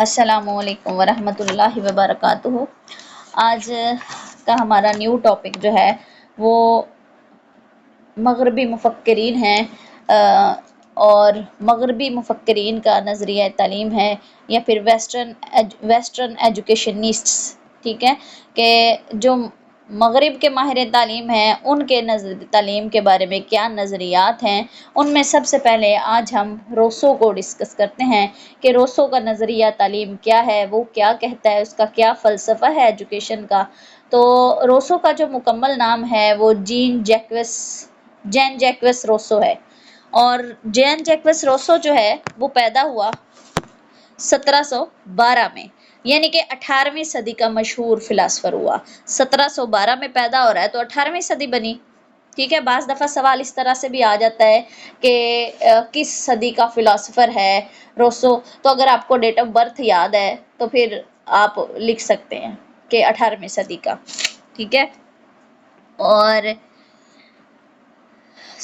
السلام علیکم ورحمۃ اللہ وبرکاتہ۔ آج کا ہمارا نیو ٹاپک جو ہے وہ مغربی مفکرین ہیں، اور مغربی مفکرین کا نظریہ تعلیم ہے یا پھر ویسٹرن ایجوکیشنسٹس، ٹھیک ہے، کہ جو مغرب کے ماہر تعلیم ہیں ان کے تعلیم کے بارے میں کیا نظریات ہیں۔ ان میں سب سے پہلے آج ہم روسو کو ڈسکس کرتے ہیں کہ روسو کا نظریہ تعلیم کیا ہے، وہ کیا کہتا ہے، اس کا کیا فلسفہ ہے ایجوکیشن کا۔ تو روسو کا جو مکمل نام ہے وہ جین جیکوس روسو ہے، اور جین جیکوس روسو جو ہے وہ پیدا ہوا 1712 میں، یعنی کہ 18ویں صدی کا مشہور فلاسفر ہوا۔ 1712 میں پیدا ہو رہا ہے تو 18ویں صدی بنی، ٹھیک ہے۔ بعض دفعہ سوال اس طرح سے بھی آ جاتا ہے کہ کس صدی کا فلاسفر ہے روسو، تو اگر آپ کو ڈیٹ آف برتھ یاد ہے تو پھر آپ لکھ سکتے ہیں کہ 18ویں صدی کا، ٹھیک ہے۔ اور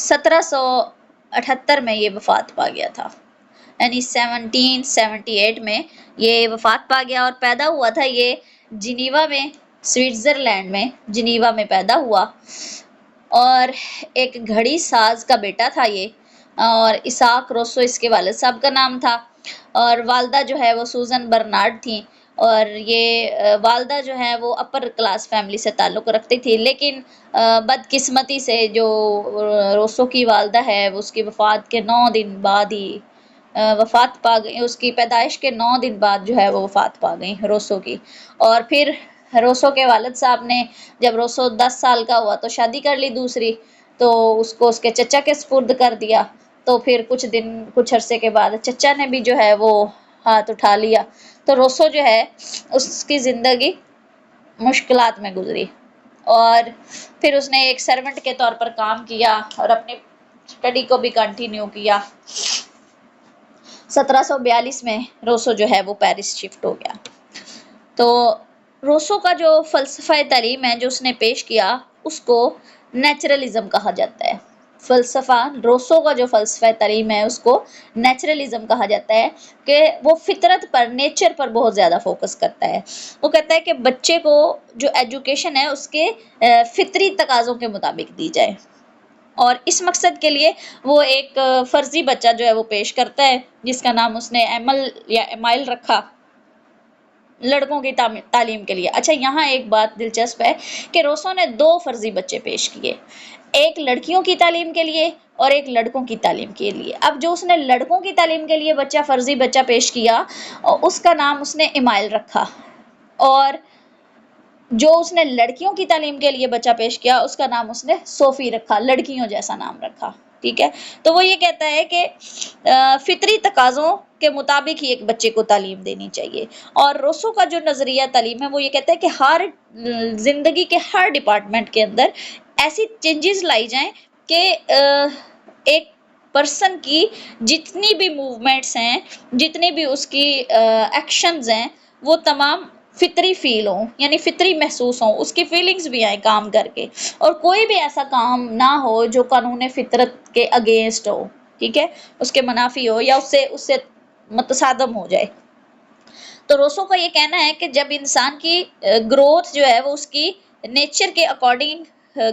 1778 میں یہ وفات پا گیا تھا، یعنی 1778 میں یہ وفات پا گیا، اور پیدا ہوا تھا یہ جنیوا میں، سوئٹزرلینڈ میں جنیوا میں پیدا ہوا، اور ایک گھڑی ساز کا بیٹا تھا یہ، اور اسحاق روسو اس کے والد صاحب کا نام تھا، اور والدہ جو ہے وہ سوزن برنارڈ تھیں، اور یہ والدہ جو ہے وہ اپر کلاس فیملی سے تعلق رکھتی تھی، لیکن بدقسمتی سے جو روسو کی والدہ ہے اس کی وفات کے 9 دن بعد ہی وفات پا گئی، اس کی پیدائش کے 9 دن بعد جو ہے وہ وفات پا گئی روسو کی۔ اور پھر روسو کے والد صاحب نے جب روسو 10 سال کا ہوا تو شادی کر لی دوسری، تو اس کو اس کے چچا کے سپرد کر دیا۔ تو پھر کچھ عرصے کے بعد چچا نے بھی جو ہے وہ ہاتھ اٹھا لیا، تو روسو جو ہے اس کی زندگی مشکلات میں گزری، اور پھر اس نے ایک سرونٹ کے طور پر کام کیا اور اپنی اسٹڈی کو بھی کنٹینیو کیا۔ 1742 میں روسو جو ہے وہ پیرس شفٹ ہو گیا۔ تو روسو کا جو فلسفہ تعلیم ہے جو اس نے پیش کیا اس کو نیچرلزم کہا جاتا ہے۔ روسو کا جو فلسفہ تعلیم ہے اس کو نیچرلزم کہا جاتا ہے، کہ وہ فطرت پر، نیچر پر بہت زیادہ فوکس کرتا ہے۔ وہ کہتا ہے کہ بچے کو جو ایجوکیشن ہے اس کے فطری تقاضوں کے مطابق دی جائے، اور اس مقصد کے لیے وہ ایک فرضی بچہ جو ہے وہ پیش کرتا ہے جس کا نام اس نے ایمل یا ایمائل رکھا، لڑکوں کی تعلیم کے لیے۔ اچھا، یہاں ایک بات دلچسپ ہے کہ روسو نے 2 فرضی بچے پیش کیے، ایک لڑکیوں کی تعلیم کے لیے اور ایک لڑکوں کی تعلیم کے لیے۔ اب جو اس نے لڑکوں کی تعلیم کے لیے فرضی بچہ پیش کیا اس کا نام اس نے ایمائل رکھا، اور جو اس نے لڑکیوں کی تعلیم کے لیے بچہ پیش کیا اس کا نام اس نے صوفی رکھا، لڑکیوں جیسا نام رکھا، ٹھیک ہے۔ تو وہ یہ کہتا ہے کہ فطری تقاضوں کے مطابق ہی ایک بچے کو تعلیم دینی چاہیے، اور روسو کا جو نظریہ تعلیم ہے وہ یہ کہتا ہے کہ ہر زندگی کے ہر ڈپارٹمنٹ کے اندر ایسی چینجز لائی جائیں کہ ایک پرسن کی جتنی بھی موومنٹس ہیں، جتنی بھی اس کی ایکشنز ہیں، وہ تمام فطری فیل ہوں، یعنی فطری محسوس ہوں، اس کی فیلنگز بھی آئیں کام کر کے، اور کوئی بھی ایسا کام نہ ہو جو قانون فطرت کے اگینسٹ ہو، ٹھیک ہے، اس کے منافی ہو یا اس سے متصادم ہو جائے۔ تو روسو کا یہ کہنا ہے کہ جب انسان کی گروتھ جو ہے وہ اس کی نیچر کے اکارڈنگ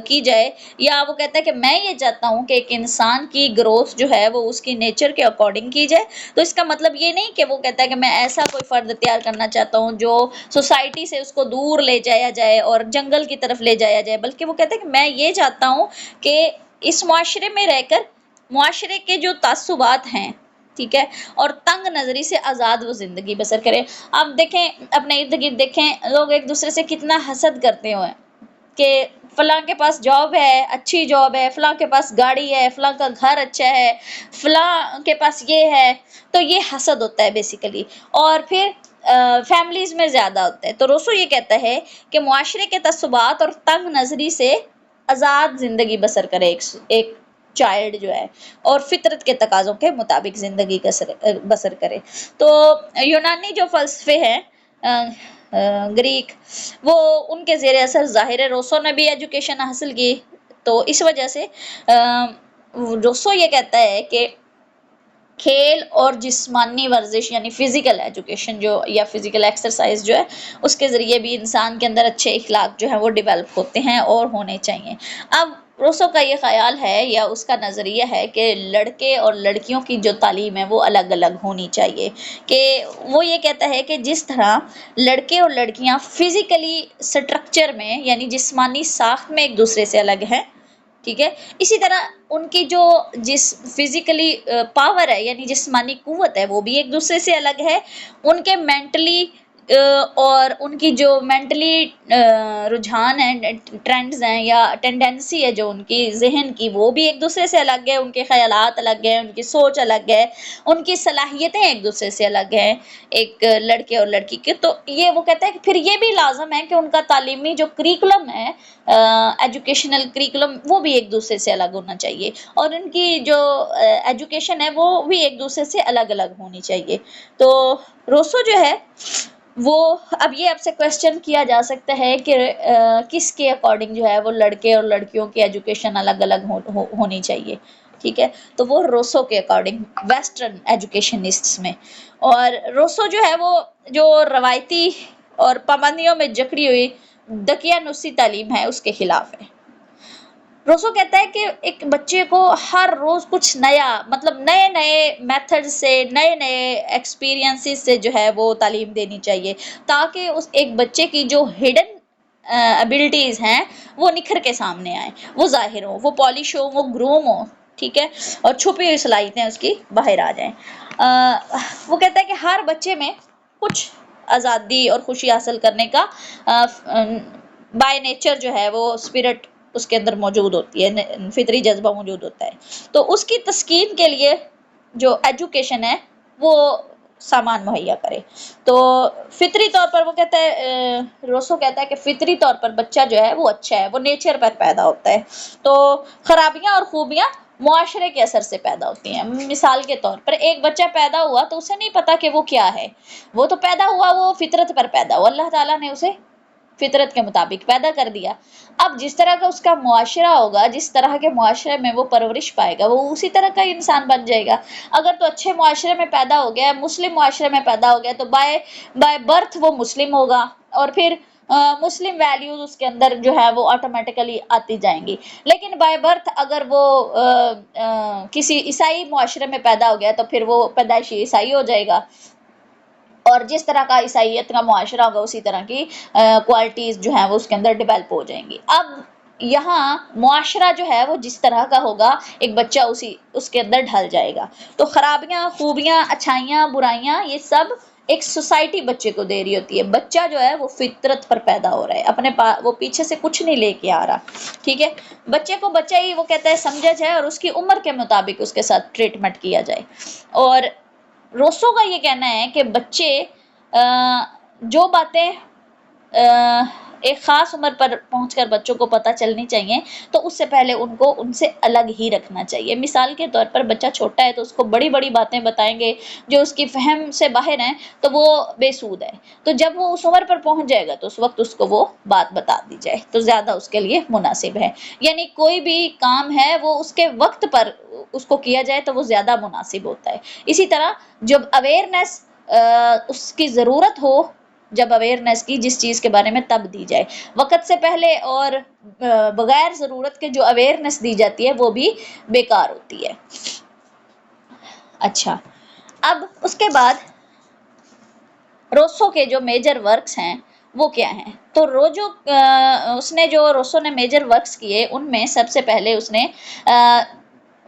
کی جائے، یا وہ کہتا ہے کہ میں یہ چاہتا ہوں کہ ایک انسان کی گروتھ جو ہے وہ اس کی نیچر کے اکارڈنگ کی جائے، تو اس کا مطلب یہ نہیں کہ وہ کہتا ہے کہ میں ایسا کوئی فرد تیار کرنا چاہتا ہوں جو سوسائٹی سے اس کو دور لے جایا جائے اور جنگل کی طرف لے جایا جائے، بلکہ وہ کہتا ہے کہ میں یہ چاہتا ہوں کہ اس معاشرے میں رہ کر معاشرے کے جو تعصبات ہیں، ٹھیک ہے، اور تنگ نظری سے آزاد وہ زندگی بسر کرے۔ آپ دیکھیں، اپنے ارد گرد دیکھیں، لوگ ایک دوسرے سے کتنا حسد کرتے ہوئے کہ فلاں کے پاس جاب ہے، اچھی جاب ہے، فلاں کے پاس گاڑی ہے، فلاں کا گھر اچھا ہے، فلاں کے پاس یہ ہے، تو یہ حسد ہوتا ہے بیسیکلی، اور پھر فیملیز میں زیادہ ہوتا ہے۔ تو روسو یہ کہتا ہے کہ معاشرے کے تعصبات اور تنگ نظری سے آزاد زندگی بسر کرے ایک چائلڈ جو ہے، اور فطرت کے تقاضوں کے مطابق زندگی بسر کرے۔ تو یونانی جو فلسفے ہیں گریک، وہ ان کے زیر اثر ظاہر ہے، روسو نے بھی ایجوکیشن حاصل کی، تو اس وجہ سے روسو یہ کہتا ہے کہ کھیل اور جسمانی ورزش یعنی فزیکل ایجوکیشن جو یا فزیکل ایکسرسائز جو ہے اس کے ذریعے بھی انسان کے اندر اچھے اخلاق جو ہیں وہ ڈیولپ ہوتے ہیں اور ہونے چاہیے۔ اب روسو کا یہ خیال ہے یا اس کا نظریہ ہے کہ لڑکے اور لڑکیوں کی جو تعلیم ہے وہ الگ الگ ہونی چاہیے، کہ وہ یہ کہتا ہے کہ جس طرح لڑکے اور لڑکیاں فزیکلی سٹرکچر میں یعنی جسمانی ساخت میں ایک دوسرے سے الگ ہیں، ٹھیک ہے، اسی طرح ان کی جو فزیکلی پاور ہے یعنی جسمانی قوت ہے وہ بھی ایک دوسرے سے الگ ہے، ان کے مینٹلی اور ان کی جو مینٹلی رجحان ہیں، ٹرینڈز ہیں یا ٹینڈنسی ہے جو ان کی ذہن کی وہ بھی ایک دوسرے سے الگ ہے، ان کے خیالات الگ ہیں، ان کی سوچ الگ ہے، ان کی صلاحیتیں ایک دوسرے سے الگ ہیں ایک لڑکے اور لڑکی کے۔ تو یہ وہ کہتا ہے کہ پھر یہ بھی لازم ہے کہ ان کا تعلیمی جو کریکولم ہے، ایجوکیشنل کریکولم، وہ بھی ایک دوسرے سے الگ ہونا چاہیے، اور ان کی جو ایجوکیشن ہے وہ بھی ایک دوسرے سے الگ الگ ہونی چاہیے۔ تو روسو جو ہے وہ اب یہ آپ سے کویسچن کیا جا سکتا ہے کہ کس کے اکارڈنگ جو ہے وہ لڑکے اور لڑکیوں کی ایجوکیشن الگ الگ ہونی چاہیے، ٹھیک ہے، تو وہ روسو کے اکارڈنگ ویسٹرن ایجوکیشنسٹس میں، اور روسو جو ہے وہ جو روایتی اور پابندیوں میں جکڑی ہوئی دقیانوسی تعلیم ہے اس کے خلاف ہے۔ روسو کہتا ہے کہ ایک بچے کو ہر روز کچھ نیا، مطلب نئے نئے میتھڈ سے، نئے نئے ایکسپیرینسز سے جو ہے وہ تعلیم دینی چاہیے، تاکہ اس ایک بچے کی جو ہڈن ابلٹیز ہیں وہ نکھر کے سامنے آئیں، وہ ظاہر ہوں، وہ پالش ہو، وہ گروم ہو، ٹھیک ہے، اور چھپی ہوئی صلاحیتیں اس کی باہر آ جائیں۔ وہ کہتا ہے کہ ہر بچے میں کچھ آزادی اور خوشی حاصل کرنے کا بائی نیچر جو ہے وہ اسپرٹ اس کے اندر موجود ہوتی ہے، فطری جذبہ موجود ہوتا ہے، تو اس کی تسکین کے لیے جو ایجوکیشن ہے وہ سامان مہیا کرے۔ تو فطری طور پر وہ کہتا ہے، روسو کہتا ہے کہ فطری طور پر بچہ جو ہے وہ اچھا ہے، وہ نیچر پر پیدا ہوتا ہے، تو خرابیاں اور خوبیاں معاشرے کے اثر سے پیدا ہوتی ہیں۔ مثال کے طور پر ایک بچہ پیدا ہوا تو اسے نہیں پتا کہ وہ کیا ہے، وہ تو پیدا ہوا، وہ فطرت پر پیدا ہوا، اللہ تعالیٰ نے اسے فطرت کے مطابق پیدا کر دیا۔ اب جس طرح کا اس کا معاشرہ ہوگا، جس طرح کے معاشرے میں وہ پرورش پائے گا، وہ اسی طرح کا انسان بن جائے گا۔ اگر تو اچھے معاشرے میں پیدا ہو گیا، مسلم معاشرے میں پیدا ہو گیا، تو بائی برتھ وہ مسلم ہوگا، اور پھر مسلم ویلیوز اس کے اندر جو ہے وہ آٹومیٹیکلی آتی جائیں گی۔ لیکن بائی برتھ اگر وہ کسی عیسائی معاشرے میں پیدا ہو گیا تو پھر وہ پیدائشی عیسائی ہو جائے گا، اور جس طرح کا عیسائیت کا معاشرہ ہوگا اسی طرح کی کوالٹیز جو ہیں وہ اس کے اندر ڈیولپ ہو جائیں گی۔ اب یہاں معاشرہ جو ہے وہ جس طرح کا ہوگا ایک بچہ اس کے اندر ڈھل جائے گا۔ تو خرابیاں، خوبیاں، اچھائیاں، برائیاں، یہ سب ایک سوسائٹی بچے کو دے رہی ہوتی ہے۔ بچہ جو ہے وہ فطرت پر پیدا ہو رہا ہے، وہ پیچھے سے کچھ نہیں لے کے آ رہا، ٹھیک ہے، بچے کو بچہ ہی وہ کہتا ہے سمجھا جائے اور اس کی عمر کے مطابق اس کے ساتھ ٹریٹمنٹ کیا جائے۔ اور روسو کا یہ کہنا ہے کہ بچے جو باتیں ایک خاص عمر پر پہنچ کر بچوں کو پتہ چلنی چاہیے تو اس سے پہلے ان کو ان سے الگ ہی رکھنا چاہیے۔ مثال کے طور پر بچہ چھوٹا ہے تو اس کو بڑی بڑی باتیں بتائیں گے جو اس کی فہم سے باہر ہیں تو وہ بے سود ہے، تو جب وہ اس عمر پر پہنچ جائے گا تو اس وقت اس کو وہ بات بتا دی جائے تو زیادہ اس کے لیے مناسب ہے۔ یعنی کوئی بھی کام ہے وہ اس کے وقت پر اس کو کیا جائے تو وہ زیادہ مناسب ہوتا ہے۔ اسی طرح جب اویئرنیس اس کی ضرورت ہو، جب اویئرنیس کی جس چیز کے بارے میں تب دی جائے، وقت سے پہلے اور بغیر ضرورت کے جو اویئرنیس دی جاتی ہے وہ بھی بیکار ہوتی ہے۔ اچھا، اب اس کے بعد روسو کے جو میجر ورکس ہیں وہ کیا ہیں؟ تو روسو نے میجر ورکس کیے، ان میں سب سے پہلے اس نے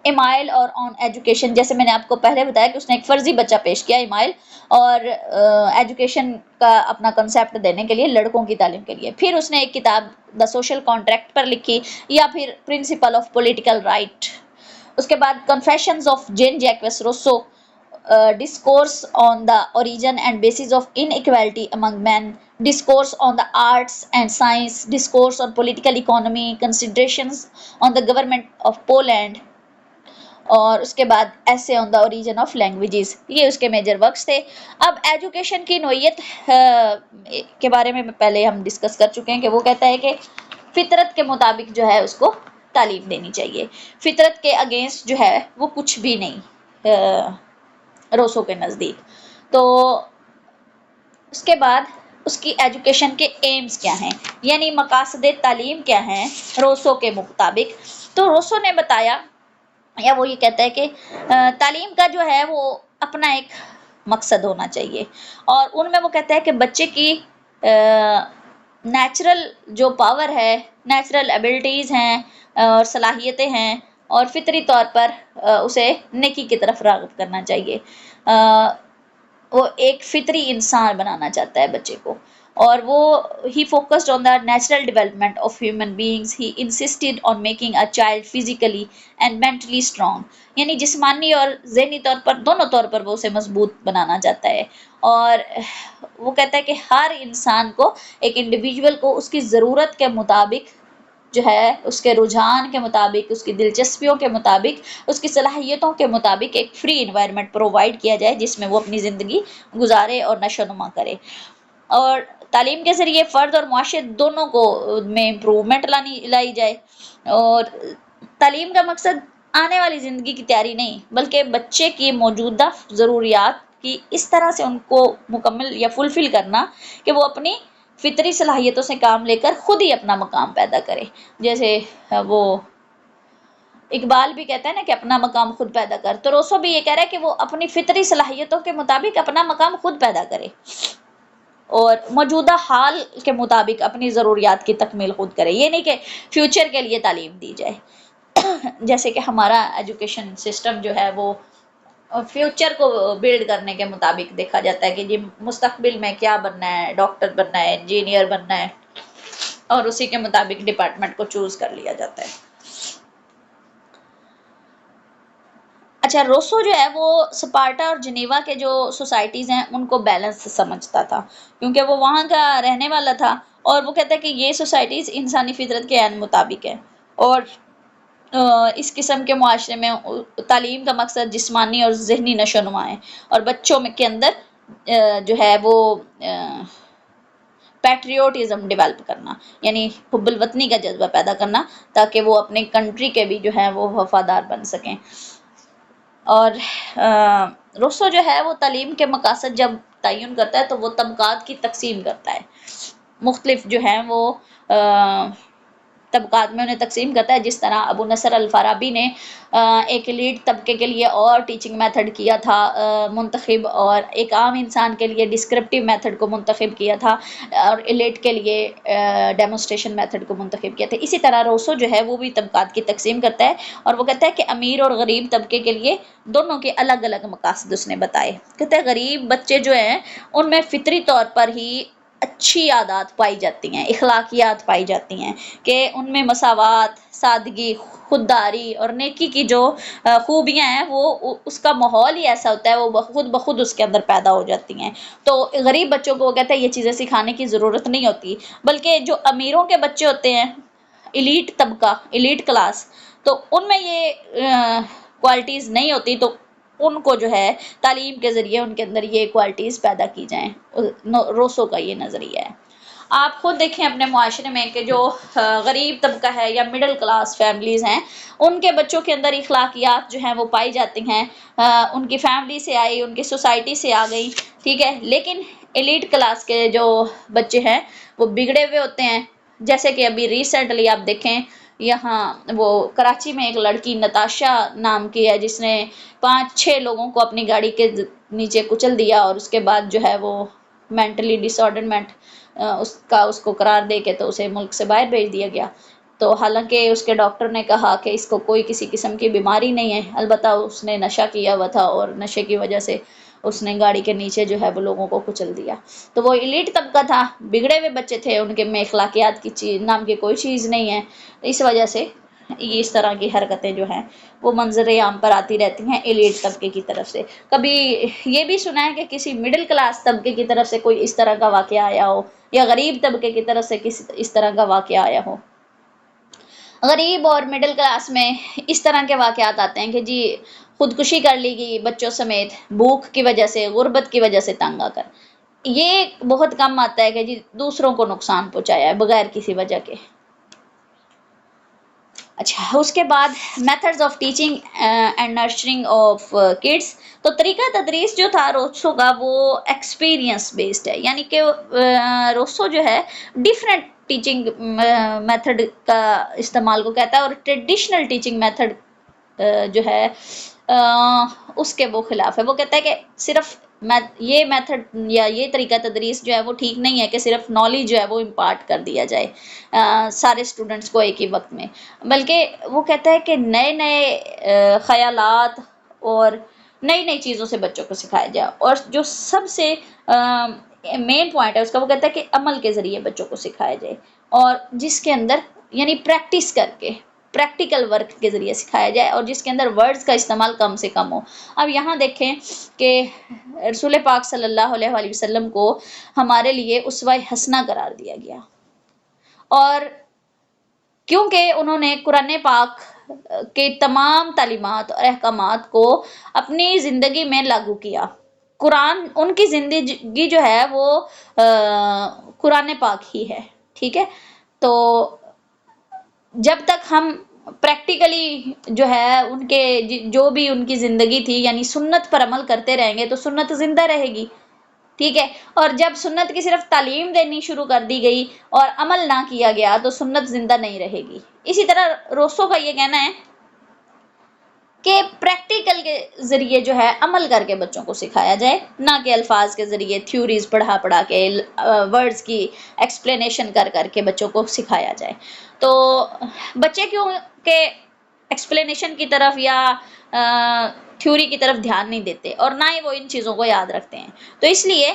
ایمائل اور آن ایجوکیشن، جیسے میں نے آپ کو پہلے بتایا کہ اس نے ایک فرضی بچہ پیش کیا ایمائل، اور ایجوکیشن کا اپنا کنسیپٹ دینے کے لیے، لڑکوں کی تعلیم کے لیے۔ پھر اس نے ایک کتاب دا سوشل کانٹریکٹ پر لکھی، یا پھر پرنسپل آف پولیٹیکل رائٹ۔ اس کے بعد confessions of Jean Jacques Rousseau, discourse on the origin and basis of inequality among men, discourse on the arts and science, discourse on political economy, considerations on the government of Poland, اور اس کے بعد essay on the origin of languages. یہ اس کے major works تھے۔ اب education کی نوعیت کے بارے میں پہلے ہم ڈسکس کر چکے ہیں کہ وہ کہتا ہے کہ فطرت کے مطابق جو ہے اس کو تعلیم دینی چاہیے، فطرت کے اگینسٹ جو ہے وہ کچھ بھی نہیں روسو کے نزدیک۔ تو اس کے بعد اس کی ایجوکیشن کے ایمز کیا ہیں، یعنی مقاصد تعلیم کیا ہیں روسو کے مطابق۔ تو روسو نے بتایا، یا وہ یہ کہتا ہے کہ تعلیم کا جو ہے وہ اپنا ایک مقصد ہونا چاہیے، اور ان میں وہ کہتا ہے کہ بچے کی نیچرل جو پاور ہے، نیچرل ایبلٹیز ہیں اور صلاحیتیں ہیں، اور فطری طور پر اسے نیکی کی طرف راغب کرنا چاہیے۔ وہ ایک فطری انسان بنانا چاہتا ہے بچے کو، اور وہ ہی focused on the natural development of human beings, he insisted on making a child physically and mentally strong, یعنی جسمانی اور ذہنی طور پر، دونوں طور پر وہ اسے مضبوط بنانا چاہتا ہے۔ اور وہ کہتا ہے کہ ہر انسان کو، ایک انڈیویجول کو اس کی ضرورت کے مطابق جو ہے، اس کے رجحان کے مطابق، اس کی دلچسپیوں کے مطابق، اس کی صلاحیتوں کے مطابق ایک فری انوائرمنٹ پرووائڈ کیا جائے جس میں وہ اپنی زندگی گزارے اور نشو و نما کرے۔ اور تعلیم کے ذریعے فرد اور معاشرے دونوں کو میں امپروومنٹ لائی جائے۔ اور تعلیم کا مقصد آنے والی زندگی کی تیاری نہیں، بلکہ بچے کی موجودہ ضروریات کی اس طرح سے ان کو مکمل یا فلفل کرنا کہ وہ اپنی فطری صلاحیتوں سے کام لے کر خود ہی اپنا مقام پیدا کرے۔ جیسے وہ اقبال بھی کہتا ہے نا کہ اپنا مقام خود پیدا کر، تو روسو بھی یہ کہہ رہا ہے کہ وہ اپنی فطری صلاحیتوں کے مطابق اپنا مقام خود پیدا کرے، اور موجودہ حال کے مطابق اپنی ضروریات کی تکمیل خود کرے۔ یہ نہیں کہ فیوچر کے لیے تعلیم دی جائے، جیسے کہ ہمارا ایجوکیشن سسٹم جو ہے وہ فیوچر کو بلڈ کرنے کے مطابق دیکھا جاتا ہے کہ جی مستقبل میں کیا بننا ہے، ڈاکٹر بننا ہے، انجینئر بننا ہے، اور اسی کے مطابق ڈپارٹمنٹ کو چوز کر لیا جاتا ہے۔ اچھا، روسو جو ہے وہ سپارٹا اور جنیوا کے جو سوسائٹیز ہیں ان کو بیلنس سمجھتا تھا، کیونکہ وہ وہاں کا رہنے والا تھا، اور وہ کہتا ہے کہ یہ سوسائٹیز انسانی فطرت کے عین مطابق ہیں، اور اس قسم کے معاشرے میں تعلیم کا مقصد جسمانی اور ذہنی نشو و نما ہے، اور بچوں کے اندر جو ہے وہ پیٹریوٹزم ڈیولپ کرنا، یعنی حب الوطنی کا جذبہ پیدا کرنا، تاکہ وہ اپنے کنٹری کے بھی جو ہے وہ وفادار بن سکیں۔ اور روسو جو ہے وہ تعلیم کے مقاصد جب تعین کرتا ہے تو وہ طبقات کی تقسیم کرتا ہے، مختلف جو ہیں وہ طبقات میں انہیں تقسیم کرتا ہے، جس طرح ابو نصر الفارابی نے ایک ایلیٹ طبقے کے لیے اور ٹیچنگ میتھڈ کیا تھا منتخب، اور ایک عام انسان کے لیے ڈسکرپٹیو میتھڈ کو منتخب کیا تھا، اور ایلیٹ کے لیے ڈیمونسٹریشن میتھڈ کو منتخب کیا تھا۔ اسی طرح روسو جو ہے وہ بھی طبقات کی تقسیم کرتا ہے، اور وہ کہتا ہے کہ امیر اور غریب طبقے کے لیے دونوں کے الگ الگ مقاصد اس نے بتائے۔ کہتا ہے غریب بچے جو ہیں ان میں فطری طور پر ہی اچھی عادات پائی جاتی ہیں، اخلاقیات پائی جاتی ہیں، کہ ان میں مساوات، سادگی، خودداری اور نیکی کی جو خوبیاں ہیں وہ اس کا ماحول ہی ایسا ہوتا ہے، وہ خود بخود اس کے اندر پیدا ہو جاتی ہیں۔ تو غریب بچوں کو وہ کہتا ہے یہ چیزیں سکھانے کی ضرورت نہیں ہوتی، بلکہ جو امیروں کے بچے ہوتے ہیں، ایلیٹ طبقہ، ایلیٹ کلاس، تو ان میں یہ کوالٹیز نہیں ہوتی، تو ان کو جو ہے تعلیم کے ذریعے ان کے اندر یہ کوالٹیز پیدا کی جائیں۔ روسو کا یہ نظریہ ہے۔ آپ خود دیکھیں اپنے معاشرے میں کہ جو غریب طبقہ ہے یا مڈل کلاس فیملیز ہیں، ان کے بچوں کے اندر اخلاقیات جو ہیں وہ پائی جاتی ہیں، ان کی فیملی سے آئی، ان کی سوسائٹی سے آ گئی، ٹھیک ہے، لیکن ایلیٹ کلاس کے جو بچے ہیں وہ بگڑے ہوئے ہوتے ہیں۔ جیسے کہ ابھی ریسنٹلی آپ دیکھیں، یہاں وہ کراچی میں ایک لڑکی نتاشا نام کی ہے جس نے 5-6 لوگوں کو اپنی گاڑی کے نیچے کچل دیا، اور اس کے بعد جو ہے وہ مینٹلی ڈس آرڈرمنٹ اس کو قرار دے کے تو اسے ملک سے باہر بھیج دیا گیا۔ تو حالانکہ اس کے ڈاکٹر نے کہا کہ اس کو کوئی کسی قسم کی بیماری نہیں ہے، البتہ اس نے نشہ کیا ہوا تھا، اور نشے کی وجہ سے اس نے گاڑی کے نیچے جو ہے وہ لوگوں کو کچل دیا۔ تو وہ ایلیٹ طبقہ تھا، بگڑے ہوئے بچے تھے، ان کے میں اخلاقیات کی چیز نام کی کوئی چیز نہیں ہے، اس وجہ سے اس طرح کی حرکتیں جو ہیں وہ منظر عام پر آتی رہتی ہیں ایلیٹ طبقے کی طرف سے۔ کبھی یہ بھی سنا ہے کہ کسی مڈل کلاس طبقے کی طرف سے کوئی اس طرح کا واقعہ آیا ہو، یا غریب طبقے کی طرف سے کسی اس طرح کا واقعہ آیا ہو؟ غریب اور مڈل کلاس میں اس طرح کے واقعات آتے ہیں کہ جی خودکشی کر لی گئی بچوں سمیت، بھوک کی وجہ سے، غربت کی وجہ سے تنگ آ کر۔ یہ بہت کم آتا ہے کہ جی دوسروں کو نقصان پہنچایا ہے بغیر کسی وجہ کے۔ اچھا، اس کے بعد methods of teaching and nurturing of kids. تو طریقہ تدریس جو تھا روسو کا وہ ایکسپیرینس بیسڈ ہے، یعنی کہ روسو جو ہے ڈفرینٹ ٹیچنگ میتھڈ کا استعمال کو کہتا ہے، اور ٹریڈیشنل ٹیچنگ میتھڈ جو ہے اس کے وہ خلاف ہے. وہ کہتا ہے کہ صرف یہ میتھڈ یا یہ طریقہ تدریس جو ہے وہ ٹھیک نہیں ہے کہ صرف نالج جو ہے وہ امپارٹ کر دیا جائے سارے اسٹوڈنٹس کو ایک ہی وقت میں، بلکہ وہ کہتا ہے کہ نئے نئے خیالات اور نئی نئی چیزوں سے بچوں کو سکھایا جائے. اور جو سب سے مین پوائنٹ ہے اس کا، وہ کہتا ہے کہ عمل کے ذریعے بچوں کو سکھایا جائے، اور جس کے اندر یعنی پریکٹس کر کے پریکٹیکل ورک کے ذریعے سکھایا جائے، اور جس کے اندر ورڈز کا استعمال کم سے کم ہو. اب یہاں دیکھیں کہ رسول پاک صلی اللہ علیہ وآلہ وسلم کو ہمارے لیے اسوہ حسنہ قرار دیا گیا، اور کیونکہ انہوں نے قرآن پاک کے تمام تعلیمات اور احکامات کو اپنی زندگی میں لاگو کیا. قرآن ان کی زندگی جو ہے وہ قرآن پاک ہی ہے، ٹھیک ہے. تو جب تک ہم پریکٹیکلی جو ہے ان کے جو بھی ان کی زندگی تھی یعنی سنت پر عمل کرتے رہیں گے تو سنت زندہ رہے گی، ٹھیک ہے. اور جب سنت کی صرف تعلیم دینی شروع کر دی گئی اور عمل نہ کیا گیا تو سنت زندہ نہیں رہے گی. اسی طرح روسو کا یہ کہنا ہے کہ پریکٹیکل کے ذریعے جو ہے عمل کر کے بچوں کو سکھایا جائے، نہ کہ الفاظ کے ذریعے تھیوریز پڑھا کے ورڈز کی ایکسپلینیشن کر کے بچوں کو سکھایا جائے. تو بچے کیوں کہ ایکسپلینیشن کی طرف یا تھیوری کی طرف دھیان نہیں دیتے، اور نہ ہی وہ ان چیزوں کو یاد رکھتے ہیں. تو اس لیے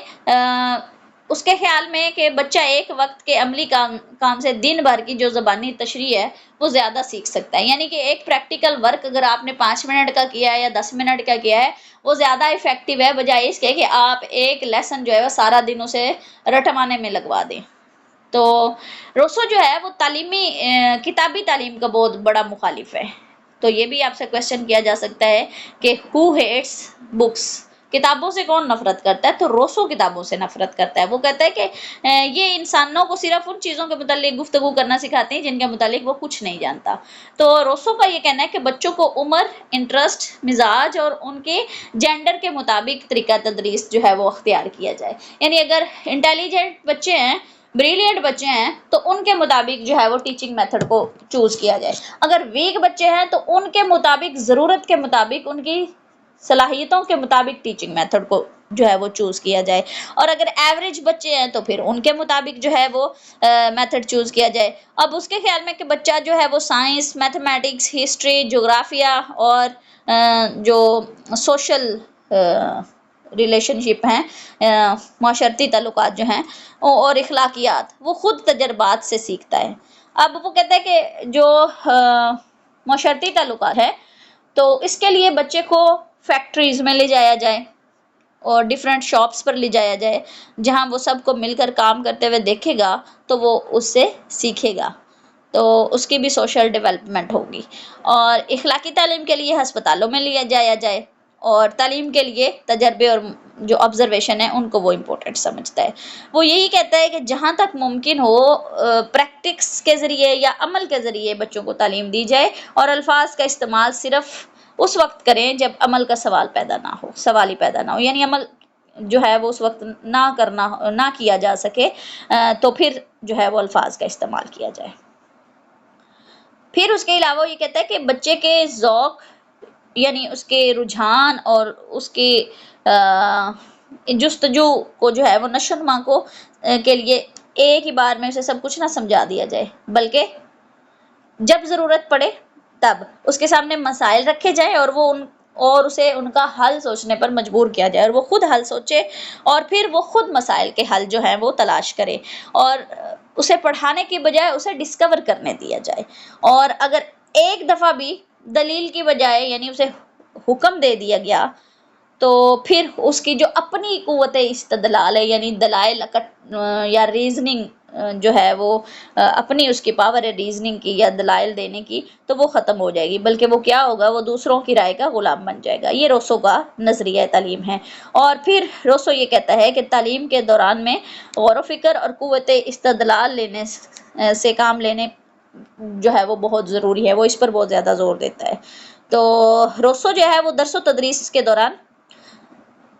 اس کے خیال میں کہ بچہ ایک وقت کے عملی کام سے دن بھر کی جو زبانی تشریح ہے وہ زیادہ سیکھ سکتا ہے. یعنی کہ ایک پریکٹیکل ورک اگر آپ نے 5 منٹ کا کیا ہے یا 10 منٹ کا کیا ہے وہ زیادہ افیکٹو ہے بجائے اس کے کہ آپ ایک لیسن جو ہے وہ سارا دن اسے رٹوانے میں لگوا دیں. تو روسو جو ہے وہ تعلیمی کتابی تعلیم کا بہت بڑا مخالف ہے. تو یہ بھی آپ سے کویسچن کیا جا سکتا ہے کہ ہو ہیٹس بکس، کتابوں سے کون نفرت کرتا ہے؟ تو روسو کتابوں سے نفرت کرتا ہے. وہ کہتا ہے کہ یہ انسانوں کو صرف ان چیزوں کے متعلق گفتگو کرنا سکھاتے ہیں جن کے متعلق وہ کچھ نہیں جانتا. تو روسو کا یہ کہنا ہے کہ بچوں کو عمر، انٹرسٹ، مزاج اور ان کے جینڈر کے مطابق طریقہ تدریس جو ہے وہ اختیار کیا جائے. یعنی اگر انٹیلیجنٹ بچے ہیں، بریلینٹ بچے ہیں تو ان کے مطابق جو ہے وہ ٹیچنگ میتھڈ کو چوز کیا جائے. اگر ویک بچے ہیں تو ان کے مطابق، ضرورت کے مطابق، ان کی صلاحیتوں کے مطابق ٹیچنگ میتھڈ کو جو ہے وہ چوز کیا جائے. اور اگر ایوریج بچے ہیں تو پھر ان کے مطابق جو ہے وہ میتھڈ چوز کیا جائے. اب اس کے خیال میں کہ بچہ جو ہے وہ سائنس، میتھمیٹکس، ہسٹری، جغرافیہ اور جو سوشل ریلیشن شپ ہیں، معاشرتی تعلقات جو ہیں اور اخلاقیات، وہ خود تجربات سے سیکھتا ہے. اب وہ کہتا ہے کہ جو معاشرتی تعلقات ہے تو اس کے لیے بچے کو فیکٹریز میں لے جایا جائے اور ڈیفرنٹ شاپس پر لے جایا جائے جہاں وہ سب کو مل کر کام کرتے ہوئے دیکھے گا تو وہ اس سے سیکھے گا، تو اس کی بھی سوشل ڈیولپمنٹ ہوگی. اور اخلاقی تعلیم کے لیے ہسپتالوں میں لیا جایا جائے، اور تعلیم کے لیے تجربے اور جو آبزرویشن ہے ان کو وہ امپورٹنٹ سمجھتا ہے. وہ یہی کہتا ہے کہ جہاں تک ممکن ہو پریکٹکس کے ذریعے یا عمل کے ذریعے بچوں کو تعلیم دی جائے، اور الفاظ کا استعمال صرف اس وقت کریں جب عمل کا سوال ہی پیدا نہ ہو. یعنی عمل جو ہے وہ اس وقت نہ کیا جا سکے تو پھر جو ہے وہ الفاظ کا استعمال کیا جائے. پھر اس کے علاوہ یہ کہتا ہے کہ بچے کے ذوق یعنی اس کے رجحان اور اس کی جستجو کو جو ہے وہ نشو و نما کے لیے ایک ہی بار میں اسے سب کچھ نہ سمجھا دیا جائے، بلکہ جب ضرورت پڑے تب اس کے سامنے مسائل رکھے جائیں اور اسے ان کا حل سوچنے پر مجبور کیا جائے، اور وہ خود حل سوچے اور پھر وہ خود مسائل کے حل جو ہیں وہ تلاش کرے، اور اسے پڑھانے کی بجائے اسے ڈسکور کرنے دیا جائے. اور اگر ایک دفعہ بھی دلیل کی بجائے یعنی اسے حکم دے دیا گیا تو پھر اس کی جو اپنی قوت استدلال ہے یعنی دلائل یا ریزننگ جو ہے وہ اپنی اس کی پاور ہے ریزننگ کی یا دلائل دینے کی، تو وہ ختم ہو جائے گی، بلکہ وہ کیا ہوگا، وہ دوسروں کی رائے کا غلام بن جائے گا. یہ روسو کا نظریہ تعلیم ہے. اور پھر روسو یہ کہتا ہے کہ تعلیم کے دوران میں غور و فکر اور قوت استدلال سے کام لینے جو ہے وہ بہت ضروری ہے، وہ اس پر بہت زیادہ زور دیتا ہے۔ تو روسو جو ہے وہ درس و تدریس کے دوران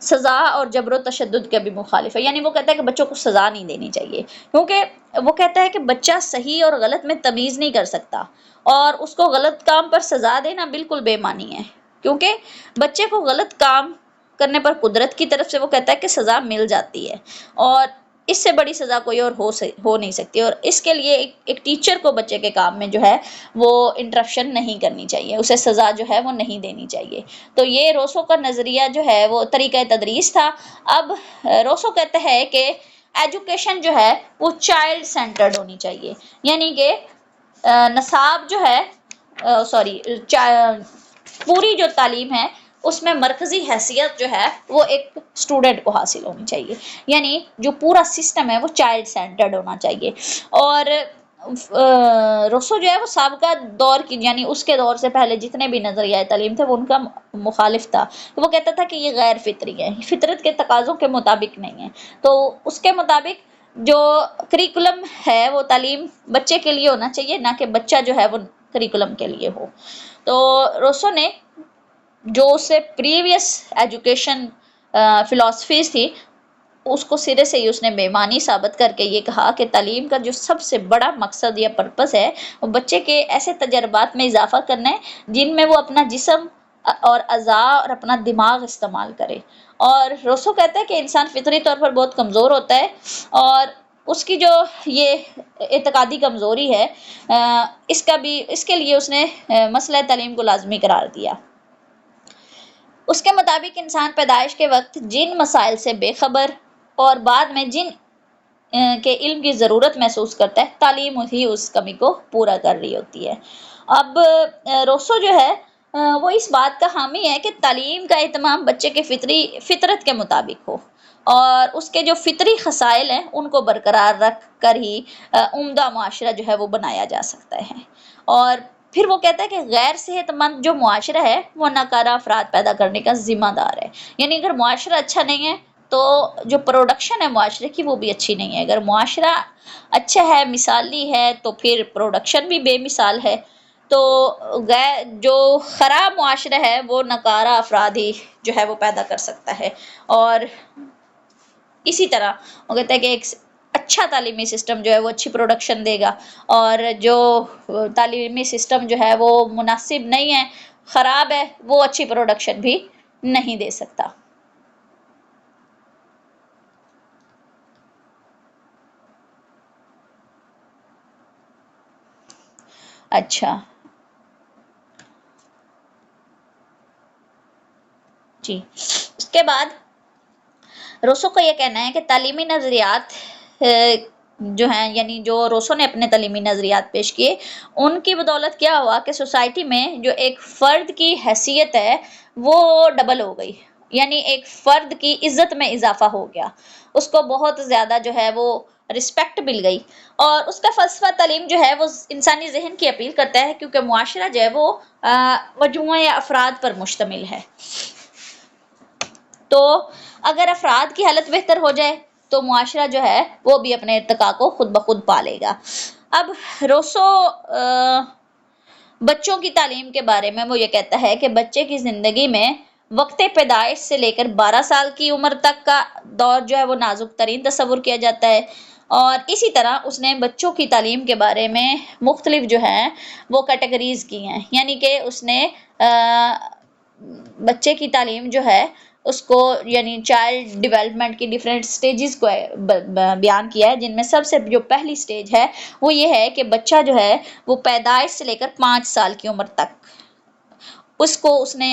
سزا اور جبر و تشدد کے بھی مخالف ہے، یعنی وہ کہتا ہے کہ بچوں کو سزا نہیں دینی چاہیے، کیونکہ وہ کہتا ہے کہ بچہ صحیح اور غلط میں تمیز نہیں کر سکتا، اور اس کو غلط کام پر سزا دینا بالکل بے معنی ہے، کیونکہ بچے کو غلط کام کرنے پر قدرت کی طرف سے وہ کہتا ہے کہ سزا مل جاتی ہے، اور اس سے بڑی سزا کوئی اور ہو نہیں سکتی، اور اس کے لیے ایک ٹیچر کو بچے کے کام میں جو ہے وہ انٹرپشن نہیں کرنی چاہیے، اسے سزا جو ہے وہ نہیں دینی چاہیے۔ تو یہ روسو کا نظریہ جو ہے وہ طریقہ تدریس تھا۔ اب روسو کہتا ہے کہ ایجوکیشن جو ہے وہ چائلڈ سینٹرڈ ہونی چاہیے، یعنی کہ نصاب جو ہے پوری جو تعلیم ہے اس میں مرکزی حیثیت جو ہے وہ ایک اسٹوڈنٹ کو حاصل ہونی چاہیے، یعنی جو پورا سسٹم ہے وہ چائلڈ سینٹرڈ ہونا چاہیے۔ اور روسو جو ہے وہ سابقہ دور کی، یعنی اس کے دور سے پہلے جتنے بھی نظریہ تعلیم تھے وہ ان کا مخالف تھا، وہ کہتا تھا کہ یہ غیر فطری ہے، فطرت کے تقاضوں کے مطابق نہیں ہے۔ تو اس کے مطابق جو کریکولم ہے وہ تعلیم بچے کے لیے ہونا چاہیے، نہ کہ بچہ جو ہے وہ کریکولم کے لیے ہو۔ تو روسو نے جو اس سے پریویس ایجوکیشن فلاسفیز تھی اس کو سرے سے ہی اس نے بے معنی ثابت کر کے یہ کہا کہ تعلیم کا جو سب سے بڑا مقصد یا پرپس ہے وہ بچے کے ایسے تجربات میں اضافہ کرنا ہے جن میں وہ اپنا جسم اور اعضاء اور اپنا دماغ استعمال کرے۔ اور روسو کہتا ہے کہ انسان فطری طور پر بہت کمزور ہوتا ہے، اور اس کی جو یہ اعتقادی کمزوری ہے اس کے لیے اس نے مسئلہ تعلیم کو لازمی قرار دیا۔ اس کے مطابق انسان پیدائش کے وقت جن مسائل سے بے خبر اور بعد میں جن کے علم کی ضرورت محسوس کرتا ہے، تعلیم ہی اس کمی کو پورا کر رہی ہوتی ہے۔ اب روسو جو ہے وہ اس بات کا حامی ہے کہ تعلیم کا اہتمام بچے کے فطرت کے مطابق ہو، اور اس کے جو فطری خصائل ہیں ان کو برقرار رکھ کر ہی عمدہ معاشرہ جو ہے وہ بنایا جا سکتا ہے۔ اور پھر وہ کہتا ہے کہ غیر صحت مند جو معاشرہ ہے وہ ناکارہ افراد پیدا کرنے کا ذمہ دار ہے، یعنی اگر معاشرہ اچھا نہیں ہے تو جو پروڈکشن ہے معاشرے کی وہ بھی اچھی نہیں ہے، اگر معاشرہ اچھا ہے، مثالی ہے، تو پھر پروڈکشن بھی بے مثال ہے۔ تو جو خراب معاشرہ ہے وہ ناکارہ افراد ہی جو ہے وہ پیدا کر سکتا ہے، اور اسی طرح وہ کہتا ہے کہ ایک اچھا تعلیمی سسٹم جو ہے وہ اچھی پروڈکشن دے گا، اور جو تعلیمی سسٹم جو ہے وہ مناسب نہیں ہے، خراب ہے، وہ اچھی پروڈکشن بھی نہیں دے سکتا۔ اچھا جی، اس کے بعد روسو کا یہ کہنا ہے کہ تعلیمی نظریات جو ہیں، یعنی جو روسو نے اپنے تعلیمی نظریات پیش کیے ان کی بدولت کیا ہوا کہ سوسائٹی میں جو ایک فرد کی حیثیت ہے وہ ڈبل ہو گئی، یعنی ایک فرد کی عزت میں اضافہ ہو گیا، اس کو بہت زیادہ جو ہے وہ رسپیکٹ مل گئی۔ اور اس کا فلسفہ تعلیم جو ہے وہ انسانی ذہن کی اپیل کرتا ہے، کیونکہ معاشرہ جو ہے وہ مجموعہ یا افراد پر مشتمل ہے، تو اگر افراد کی حالت بہتر ہو جائے تو معاشرہ جو ہے وہ بھی اپنے ارتقاء کو خود بخود پا لے گا۔ اب روسو بچوں کی تعلیم کے بارے میں وہ یہ کہتا ہے کہ بچے کی زندگی میں وقت پیدائش سے لے کر 12 سال کی عمر تک کا دور جو ہے وہ نازک ترین تصور کیا جاتا ہے، اور اسی طرح اس نے بچوں کی تعلیم کے بارے میں مختلف جو ہیں وہ کیٹیگریز کی ہیں، یعنی کہ اس نے بچے کی تعلیم جو ہے اس کو، یعنی چائلڈ ڈیولپمنٹ کی ڈیفرنٹ سٹیجز کو بیان کیا ہے، جن میں سب سے جو پہلی سٹیج ہے وہ یہ ہے کہ بچہ جو ہے وہ پیدائش سے لے کر 5 سال کی عمر تک، اس کو اس نے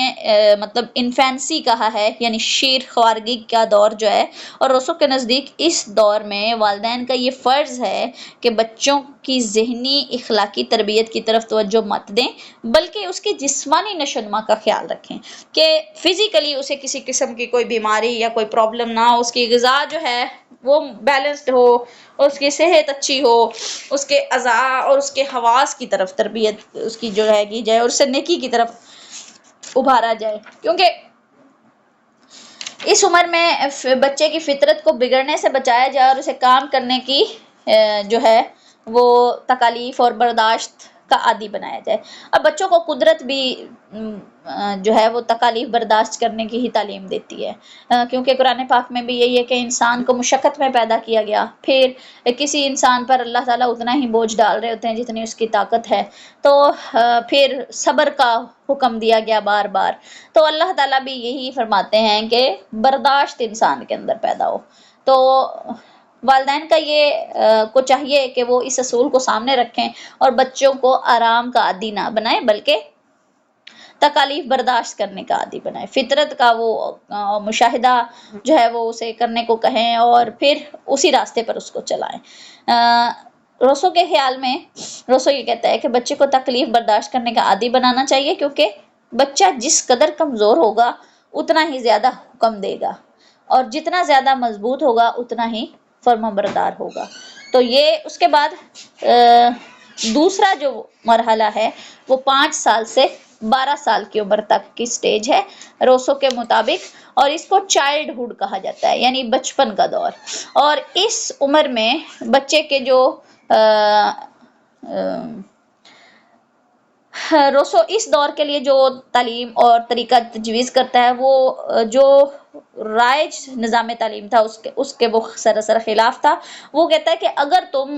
مطلب انفینسی کہا ہے، یعنی شیر خوارگی کا دور جو ہے، اور روسو کے نزدیک اس دور میں والدین کا یہ فرض ہے کہ بچوں کی ذہنی اخلاقی تربیت کی طرف توجہ مت دیں، بلکہ اس کی جسمانی نشو و نما کا خیال رکھیں کہ فزیکلی اسے کسی قسم کی کوئی بیماری یا کوئی پرابلم نہ ہو، اس کی غذا جو ہے وہ بیلنسڈ ہو، اس کی صحت اچھی ہو، اس کے اعضاء اور اس کے حواس کی طرف تربیت اس کی جو ہے کی جائے، اور اسے نیکی کی طرف ابھارا جائے، کیونکہ اس عمر میں بچے کی فطرت کو بگڑنے سے بچایا جائے اور اسے کام کرنے کی جو ہے وہ تکالیف اور برداشت کا عادی بنایا جائے۔ اب بچوں کو قدرت بھی جو ہے وہ تکالیف برداشت کرنے کی ہی تعلیم دیتی ہے، کیونکہ قرآن پاک میں بھی یہی ہے کہ انسان کو مشقت میں پیدا کیا گیا، پھر کسی انسان پر اللہ تعالیٰ اتنا ہی بوجھ ڈال رہے ہوتے ہیں جتنی اس کی طاقت ہے، تو پھر صبر کا حکم دیا گیا بار بار۔ تو اللہ تعالیٰ بھی یہی فرماتے ہیں کہ برداشت انسان کے اندر پیدا ہو۔ تو والدین کا یہ کو چاہیے کہ وہ اس اصول کو سامنے رکھیں اور بچوں کو آرام کا عادی نہ بنائیں بلکہ تکالیف برداشت کرنے کا عادی بنائیں، فطرت کا وہ مشاہدہ جو ہے وہ اسے کرنے کو کہیں اور پھر اسی راستے پر اس کو چلائیں۔ روسو کے خیال میں روسو یہ کہتا ہے کہ بچے کو تکلیف برداشت کرنے کا عادی بنانا چاہیے، کیونکہ بچہ جس قدر کمزور ہوگا اتنا ہی زیادہ حکم دے گا، اور جتنا زیادہ مضبوط ہوگا اتنا ہی فرما بردار ہوگا۔ تو یہ اس کے بعد دوسرا جو مرحلہ ہے وہ 5 سال سے 12 سال کی عمر تک کی سٹیج ہے روسو کے مطابق، اور اس کو چائلڈ ہوڈ کہا جاتا ہے، یعنی بچپن کا دور۔ اور اس عمر میں بچے کے جو روسو اس دور کے لیے جو تعلیم اور طریقہ تجویز کرتا ہے وہ جو رائج نظام تعلیم تھا اس کے وہ سراسر خلاف تھا۔ وہ کہتا ہے کہ اگر تم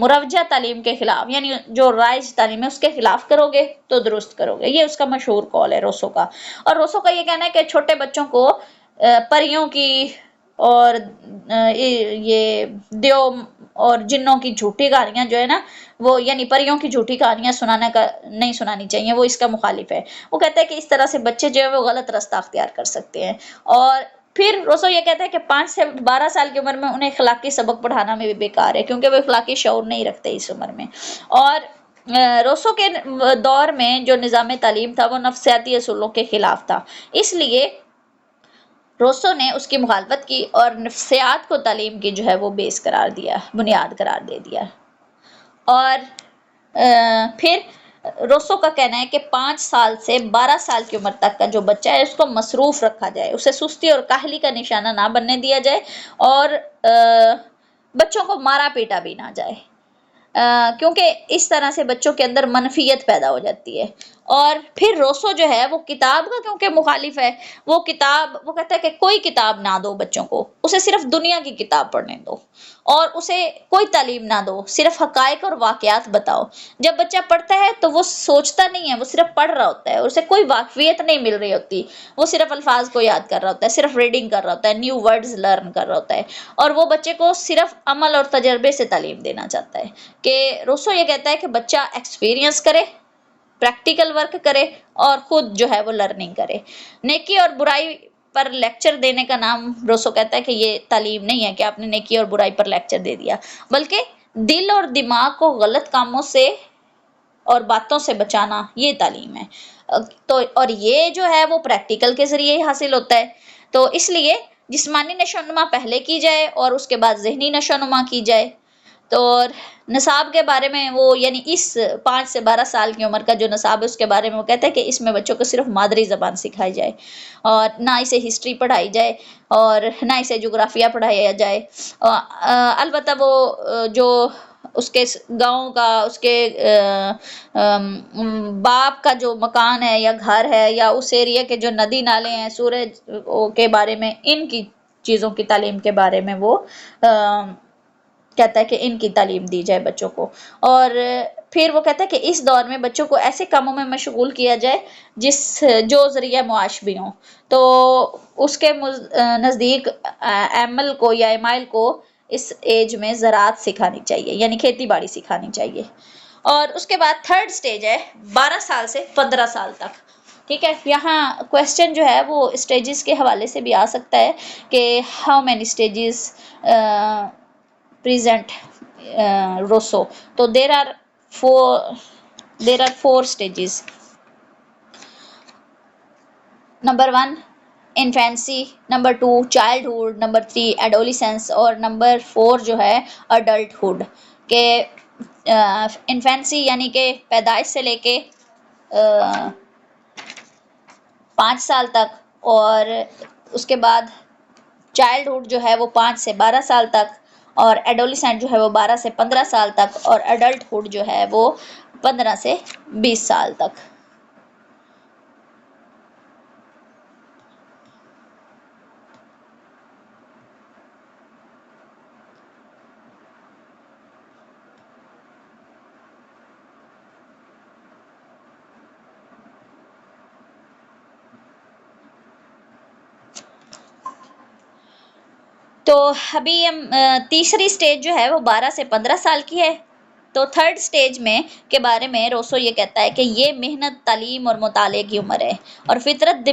مروجہ تعلیم کے خلاف، یعنی جو رائج تعلیم ہے اس کے خلاف کرو گے تو درست کرو گے، یہ اس کا مشہور قول ہے روسو کا۔ اور روسو کا یہ کہنا ہے کہ چھوٹے بچوں کو پریوں کی اور یہ دیو اور جنوں کی جھوٹی کہانیاں جو ہے نا، وہ یعنی پریوں کی جھوٹی کہانیاں نہیں سنانی چاہیے، وہ اس کا مخالف ہے۔ وہ کہتا ہے کہ اس طرح سے بچے جو ہے وہ غلط راستہ اختیار کر سکتے ہیں۔ اور پھر روسو یہ کہتا ہے کہ 5 سے 12 سال کی عمر میں انہیں اخلاقی سبق پڑھانا میں بھی بیکار ہے، کیونکہ وہ اخلاقی شعور نہیں رکھتے اس عمر میں۔ اور روسو کے دور میں جو نظام تعلیم تھا وہ نفسیاتی اصولوں کے خلاف تھا، اس لیے روسو نے اس کی مخالفت کی اور نفسیات کو تعلیم کی جو ہے وہ بیس قرار دیا، بنیاد قرار دے دیا۔ اور پھر روسو کا کہنا ہے کہ 5 سال سے 12 سال کی عمر تک کا جو بچہ ہے اس کو مصروف رکھا جائے، اسے سستی اور کاہلی کا نشانہ نہ بننے دیا جائے، اور بچوں کو مارا پیٹا بھی نہ جائے، کیونکہ اس طرح سے بچوں کے اندر منفیت پیدا ہو جاتی ہے۔ اور پھر روسو جو ہے وہ کتاب کا کیونکہ مخالف ہے، وہ کہتا ہے کہ کوئی کتاب نہ دو بچوں کو، اسے صرف دنیا کی کتاب پڑھنے دو، اور اسے کوئی تعلیم نہ دو، صرف حقائق اور واقعات بتاؤ۔ جب بچہ پڑھتا ہے تو وہ سوچتا نہیں ہے، وہ صرف پڑھ رہا ہوتا ہے، اسے کوئی واقفیت نہیں مل رہی ہوتی، وہ صرف الفاظ کو یاد کر رہا ہوتا ہے، صرف ریڈنگ کر رہا ہوتا ہے، نیو ورڈز لرن کر رہا ہوتا ہے، اور وہ بچے کو صرف عمل اور تجربے سے تعلیم دینا چاہتا ہے۔ کہ روسو یہ کہتا ہے کہ بچہ ایکسپیرینس کرے، پریکٹیکل ورک کرے، اور خود جو ہے وہ لرننگ کرے۔ نیکی اور برائی پر لیکچر دینے کا نام روسو کہتا ہے کہ یہ تعلیم نہیں ہے کہ آپ نے نیکی اور برائی پر لیکچر دے دیا، بلکہ دل اور دماغ کو غلط کاموں سے اور باتوں سے بچانا یہ تعلیم ہے۔ تو اور یہ جو ہے وہ پریکٹیکل کے ذریعے ہی حاصل ہوتا ہے۔ تو اس لیے جسمانی نشو و نما پہلے کی جائے اور اس کے بعد ذہنی نشو و نما کی جائے۔ تو نصاب کے بارے میں وہ یعنی اس 5 سے 12 سال کی عمر کا جو نصاب ہے اس کے بارے میں وہ کہتا ہے کہ اس میں بچوں کو صرف مادری زبان سکھائی جائے، اور نہ اسے ہسٹری پڑھائی جائے اور نہ اسے جغرافیہ پڑھایا جائے۔ البتہ وہ جو اس کے گاؤں کا، اس کے باپ کا جو مکان ہے یا گھر ہے، یا اس ایریا کے جو ندی نالے ہیں، سورج کے بارے میں، ان کی چیزوں کی تعلیم کے بارے میں وہ کہتا ہے کہ ان کی تعلیم دی جائے بچوں کو۔ اور پھر وہ کہتا ہے کہ اس دور میں بچوں کو ایسے کاموں میں مشغول کیا جائے جو ذریعہ معاش بھی ہوں۔ تو اس کے نزدیک ایمل کو یا ایمائل کو اس ایج میں زراعت سکھانی چاہیے، یعنی کھیتی باڑی سکھانی چاہیے۔ اور اس کے بعد 3rd سٹیج ہے 12 سال سے 15 سال تک۔ ٹھیک ہے، یہاں کویسچن جو ہے وہ سٹیجز کے حوالے سے بھی آ سکتا ہے کہ how many stages present Rousseau. So there are four stages. Number 1 infancy, number 2 childhood, number 3 adolescence, اور number 4 جو ہے adulthood. کہ infancy یعنی کہ پیدائش سے لے کے 5 سال تک، اور اس کے بعد چائلڈہڈ جو ہے وہ 5 سے 12 سال تک، اور ایڈولیسنٹ جو ہے وہ 12 سے 15 سال تک، اور ایڈلٹ ہوڈ جو ہے وہ 15 سے 20 سال تک۔ تو ابھی ہم تیسری سٹیج جو ہے وہ 12 سے 15 سال کی ہے۔ تو تھرڈ سٹیج میں کے بارے میں روسو یہ کہتا ہے کہ یہ محنت، تعلیم اور مطالعے کی عمر ہے، اور فطرت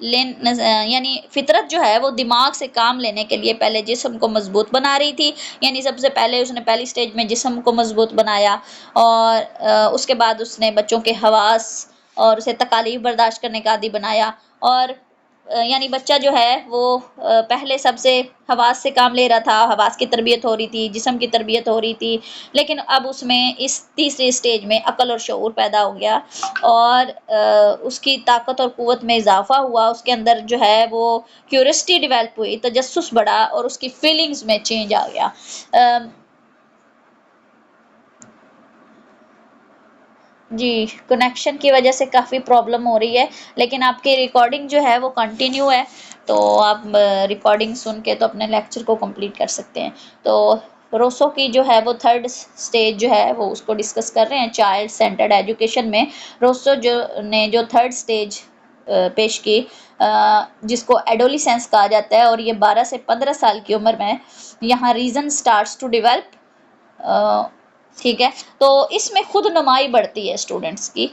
یعنی فطرت جو ہے وہ دماغ سے کام لینے کے لیے پہلے جسم کو مضبوط بنا رہی تھی، یعنی سب سے پہلے اس نے پہلی سٹیج میں جسم کو مضبوط بنایا، اور اس کے بعد اس نے بچوں کے حواس اور اسے تکالیف برداشت کرنے کا عادی بنایا، اور یعنی بچہ جو ہے وہ پہلے سب سے حواس سے کام لے رہا تھا، حواس کی تربیت ہو رہی تھی، جسم کی تربیت ہو رہی تھی، لیکن اب اس میں اس تیسری سٹیج میں عقل اور شعور پیدا ہو گیا، اور اس کی طاقت اور قوت میں اضافہ ہوا، اس کے اندر جو ہے وہ کیوریسٹی ڈیولپ ہوئی، تجسس بڑھا، اور اس کی فیلنگز میں چینج آ گیا۔ جی، کنیکشن کی وجہ سے کافی پرابلم ہو رہی ہے، لیکن آپ کی ریکارڈنگ جو ہے وہ کنٹینیو ہے، تو آپ ریکارڈنگ سن کے تو اپنے لیکچر کو کمپلیٹ کر سکتے ہیں۔ تو روسو کی جو ہے وہ تھرڈ سٹیج جو ہے وہ اس کو ڈسکس کر رہے ہیں چائلڈ سینٹرڈ ایجوکیشن میں۔ روسو جو تھرڈ سٹیج پیش کی، جس کو ایڈولیسنس کہا جاتا ہے، اور یہ 12 سے 15 سال کی عمر میں یہاں ریزن سٹارٹس ٹو ڈیولپ، ٹھیک ہے۔ تو اس میں خود نمائی بڑھتی ہے اسٹوڈنٹس کی،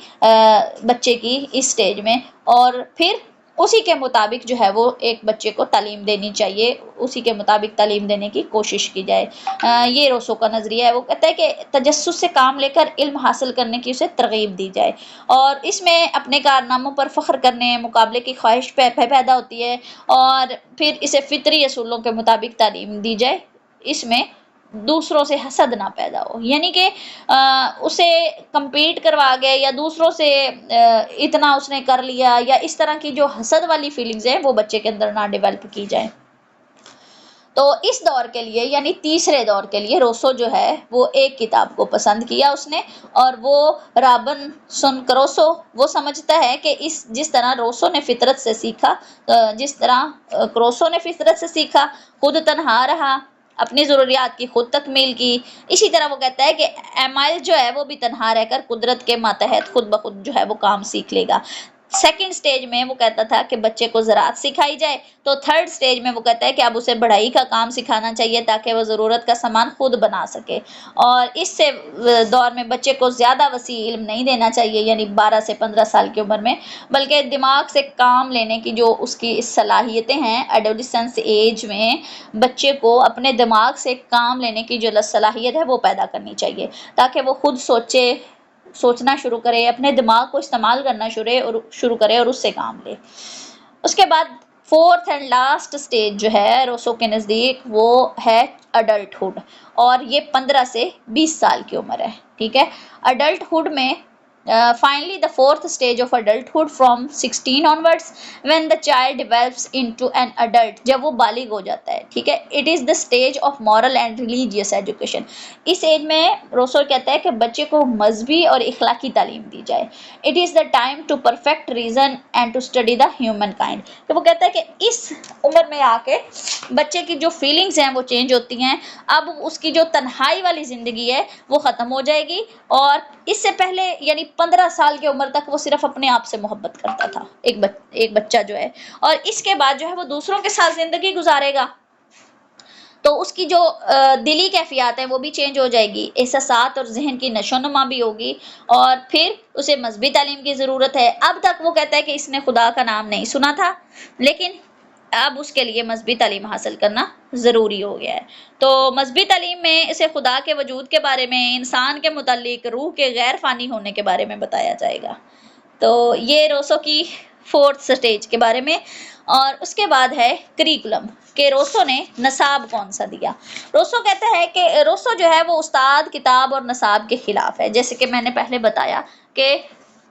بچے کی اس سٹیج میں، اور پھر اسی کے مطابق جو ہے وہ ایک بچے کو تعلیم دینی چاہیے، اسی کے مطابق تعلیم دینے کی کوشش کی جائے۔ یہ روسو کا نظریہ ہے، وہ کہتا ہے کہ تجسس سے کام لے کر علم حاصل کرنے کی اسے ترغیب دی جائے، اور اس میں اپنے کارناموں پر فخر کرنے، مقابلے کی خواہش پیدا ہوتی ہے، اور پھر اسے فطری اصولوں کے مطابق تعلیم دی جائے، اس میں دوسروں سے حسد نہ پیدا ہو، یعنی کہ اسے کمپیٹ کروا گئے، یا دوسروں سے اتنا اس نے کر لیا، یا اس طرح کی جو حسد والی فیلنگز ہیں وہ بچے کے اندر نہ ڈیولپ کی جائیں۔ تو اس دور کے لیے، یعنی تیسرے دور کے لیے، روسو جو ہے وہ ایک کتاب کو پسند کیا اس نے، اور وہ رابنسن کروسو، وہ سمجھتا ہے کہ جس طرح روسو نے فطرت سے سیکھا، جس طرح کروسو نے فطرت سے سیکھا، خود تنہا رہا، اپنی ضروریات کی خود تکمیل کی، اسی طرح وہ کہتا ہے کہ ایمائل جو ہے وہ بھی تنہا رہ کر قدرت کے ماتحت خود بخود جو ہے وہ کام سیکھ لے گا۔ سیکنڈ سٹیج میں وہ کہتا تھا کہ بچے کو زراعت سکھائی جائے، تو تھرڈ سٹیج میں وہ کہتا ہے کہ اب اسے بڑھائی کا کام سکھانا چاہیے تاکہ وہ ضرورت کا سامان خود بنا سکے، اور اس سے دور میں بچے کو زیادہ وسیع علم نہیں دینا چاہیے، یعنی 12 سے 15 سال کی عمر میں، بلکہ دماغ سے کام لینے کی جو اس کی صلاحیتیں ہیں ایڈولیسنس ایج میں، بچے کو اپنے دماغ سے کام لینے کی جو صلاحیت ہے وہ پیدا کرنی چاہیے، تاکہ وہ خود سوچنا شروع کرے، اپنے دماغ کو استعمال کرنا شروع کرے اور اس سے کام لے۔ اس کے بعد فورتھ اینڈ لاسٹ سٹیج جو ہے روسو کے نزدیک وہ ہے اڈلٹ ہوڈ، اور یہ 15 سے 20 سال کی عمر ہے، ٹھیک ہے۔ اڈلٹ ہوڈ میں finally the fourth stage of adulthood from 16 onwards when the child develops into an adult، جب وہ بالغ ہو جاتا ہے، ٹھیک ہے۔ it is the stage of moral and religious education، اس ایج میں روسو کہتا ہے کہ بچے کو مذہبی اور اخلاقی تعلیم دی جائے۔ it is the time to perfect reason and to study the human kind، تو وہ کہتا ہے کہ اس عمر میں آ کے بچے کی جو فیلنگز ہیں وہ چینج ہوتی ہیں، اب اس کی جو تنہائی والی زندگی ہے وہ ختم ہو جائے گی، اور اس سے پہلے یعنی 15 سال کی عمر تک وہ صرف اپنے آپ سے محبت کرتا تھا، ایک بچہ جو ہے، اور اس کے بعد جو ہے وہ دوسروں کے ساتھ زندگی گزارے گا، تو اس کی جو دلی کیفیات ہیں وہ بھی چینج ہو جائے گی، احساسات اور ذہن کی نشو و نما بھی ہوگی، اور پھر اسے مذہبی تعلیم کی ضرورت ہے۔ اب تک وہ کہتا ہے کہ اس نے خدا کا نام نہیں سنا تھا، لیکن اب اس کے لیے مذہبی تعلیم حاصل کرنا ضروری ہو گیا ہے۔ تو مذہبی تعلیم میں اسے خدا کے وجود کے بارے میں، انسان کے متعلق، روح کے غیر فانی ہونے کے بارے میں بتایا جائے گا۔ تو یہ روسو کی فورتھ سٹیج کے بارے میں، اور اس کے بعد ہے کریکولم، کہ روسو نے نصاب کون سا دیا۔ روسو کہتا ہے کہ روسو جو ہے وہ استاد، کتاب اور نصاب کے خلاف ہے، جیسے کہ میں نے پہلے بتایا کہ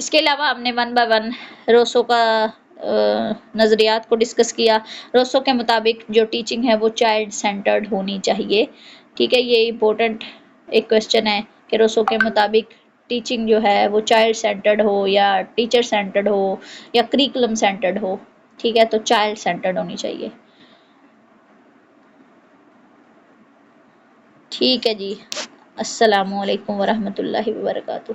اس کے علاوہ ہم نے 1 by 1 روسو کا نظریات کو ڈسکس کیا. روسو کے مطابق جو ٹیچنگ ہے وہ چائلڈ سینٹرڈ ہونی چاہیے. ٹھیک ہے، یہ امپورٹنٹ ایک کوشچن ہے کہ روسو کے مطابق ٹیچنگ جو ہے وہ چائلڈ سینٹرڈ ہو یا ٹیچر سینٹرڈ ہو یا کریکولم سینٹرڈ ہو. ٹھیک ہے، تو چائلڈ سینٹرڈ ہونی چاہیے. ٹھیک ہے جی، السلام علیکم ورحمۃ اللہ وبرکاتہ.